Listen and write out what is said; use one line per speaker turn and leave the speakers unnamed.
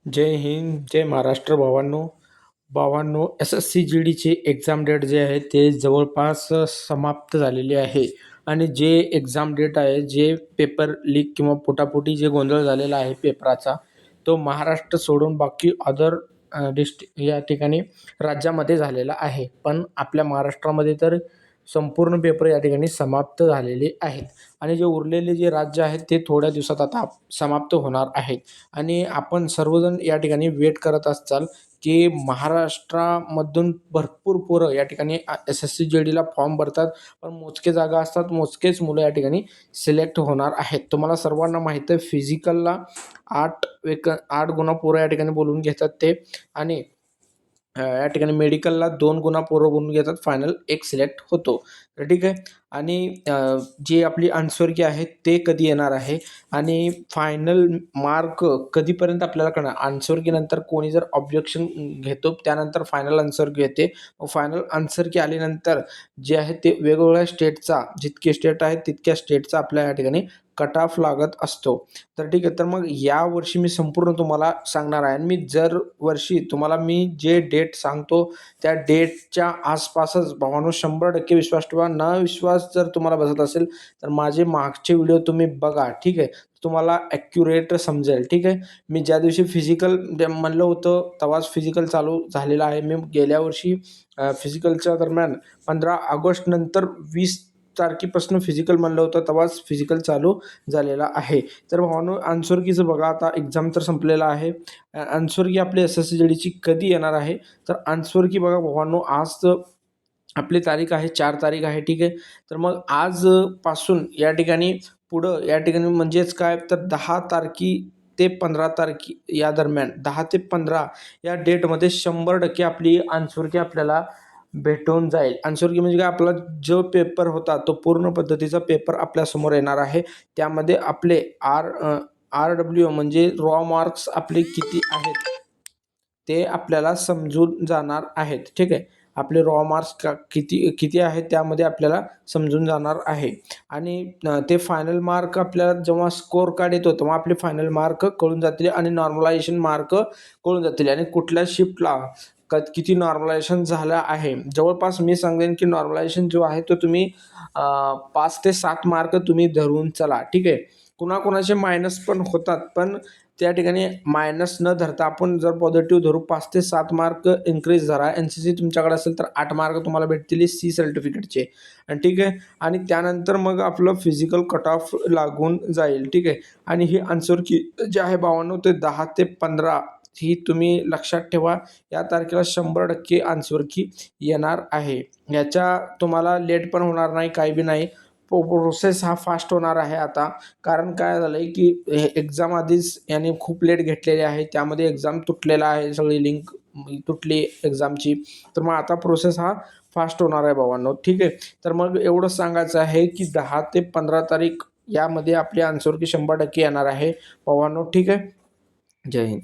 जय हिंद, जय महाराष्ट्र भावांनो. भावांनो, SSC-GDची exam date जे आहे ते जवळपास समाप्त झालेली आहे आणि जे एक्झाम डेट आहे, जे पेपर लीक किंवा पोटापोटी जे गोंधळ झालेला आहे पेपराचा, तो महाराष्ट्र सोडून बाकी अदर या ठिकाणी राज्यामध्ये झालेला आहे. पण आपल्या महाराष्ट्रामध्ये तर संपूर्ण पेपर या ठिकाणी समाप्त झालेले आहेत आणि जे उरलेले जे राज्य आहेत ते थोड्या दिवसात आता समाप्त होणार आहेत. आणि आपण सर्वजण या ठिकाणी वेट करत असाल की महाराष्ट्रामधून भरपूर पोरं या ठिकाणी SSC-GDला फॉर्म भरतात, पण मोजके जागा असतात, मोजकेच मुलं या ठिकाणी सिलेक्ट होणार आहेत. तुम्हाला सर्वांना माहीत आहे फिजिकलला 8 गुणा पोरं या ठिकाणी बोलवून घेतात ते, आणि या ठिकाणी मेडिकलला 2 गुणा पोरं बोलून घेतात, फायनल 1 सिलेक्ट होतो. तर ठीक आहे. आणि जी आपली आन्सर की आहे ते कधी येणार आहे आणि फायनल मार्क कधीपर्यंत आपल्याला कळणार. आन्सर की नंतर कोणी जर ऑब्जेक्शन घेतो त्यानंतर फायनल आन्सर की येते. फायनल आन्सर की आल्यानंतर जे आहे ते वेगवेगळ्या स्टेटचा, जितके स्टेट आहेत तितक्या स्टेटचा आपल्या या ठिकाणी कट ऑफ लागत असतो. तर ठीक आहे. तर मग यावर्षी मी संपूर्ण तुम्हाला सांगणार आहे आणि मी जर वर्षी तुम्हाला मी जे डेट सांगतो त्या डेटच्या आसपासच भावांनो 100% विश्वास ठेवा. न विश्वास जर तुम्हाला बसत असेल तर माझे मागचे व्हिडिओ तुम्ही बघा, ठीक आहे. तुम्हाला ॲक्युरेट समजेल, ठीक आहे. मी ज्या दिवशी फिजिकल म्हणलं होतं तेव्हाच फिजिकल चालू झालेलं आहे. मी गेल्या वर्षी फिजिकलच्या दरम्यान 15 ऑगस्ट नंतर 20 तारखेपासून फिजिकल म्हणलं होतं तेव्हाच फिजिकल चालू झालेला आहे. तर भावांनो, आन्सर कीचं बघा, आता एक्झाम तर संपलेला आहे. आन्सर की आपली SSC-GDची कधी येणार आहे, तर आन्सर की बघा भावांनो, आज आपली तारीख आहे 4 तारीख आहे, ठीक आहे. तर मग आजपासून या ठिकाणी पुढं या ठिकाणी म्हणजेच काय, तर 10 तारखे ते 15 तारखे या दरम्यान, 10 ते 15 या डेटमध्ये 100% आपली आन्सर की आपल्याला भेटून जाईल. आन्सर की म्हणजे काय, आपला जो पेपर होता तो पूर्ण पद्धतीचा पेपर आपल्यासमोर येणार आहे. त्यामध्ये आपले RW म्हणजे रॉ मार्क्स आपले किती आहेत ते आपल्याला समजून जाणार आहेत, ठीक आहे. आपले रॉ मार्क्स किती किती आहेत त्यामध्ये आपल्याला समजून जाणार आहे. आणि ते फायनल मार्क आपल्याला जेव्हा स्कोर कार्ड येतो तेव्हा आपले फायनल मार्क कळून जातील आणि नॉर्मलायझेशन मार्क कळून जातील आणि कुठल्या शिफ्टला किती नॉर्मलायझेशन झालं आहे. जवळपास मी सांगेन की नॉर्मलायझेशन जो आहे तो तुम्ही 5 ते 7 मार्क तुम्ही धरून चला, ठीक आहे. कुणाकुणाचे मायनस पण होतात, पण त्या ठिकाणी मायनस न धरता आपण जर पॉझिटिव्ह धरू, 5 ते 7 मार्क इन्क्रीज झाला. NCC तुमच्याकडे असेल तर 8 मार्क तुम्हाला भेटतील C सर्टिफिकेटचे, आणि ठीक आहे. आणि त्यानंतर मग आपलं फिजिकल कट ऑफ लागून जाईल, ठीक आहे. आणि ही आन्सर की जे आहे भावांनो ते 10 ते 15 ही तुम्ही लक्षात ठेवा. या तारखेला 100% आन्सर की येणार आहे. याच्या तुम्हाला लेट पण होणार नाही, काही बी नाही. प्रोसेस हा फास्ट होणार आहे आता. कारण काय झालं आहे की एक्झाम आधीच याने खूप लेट घेतलेली आहे, त्यामध्ये एक्झाम तुटलेला आहे, सगळी लिंक तुटली एक्झामची. तर मग आता प्रोसेस हा फास्ट होणार आहे भावांनो, ठीक आहे. तर मग एवढंच सांगायचं आहे की 10 ते 15 तारीख यामध्ये आपली आन्सर की 100% येणार आहे भावांनो, ठीक आहे. जय हिंद.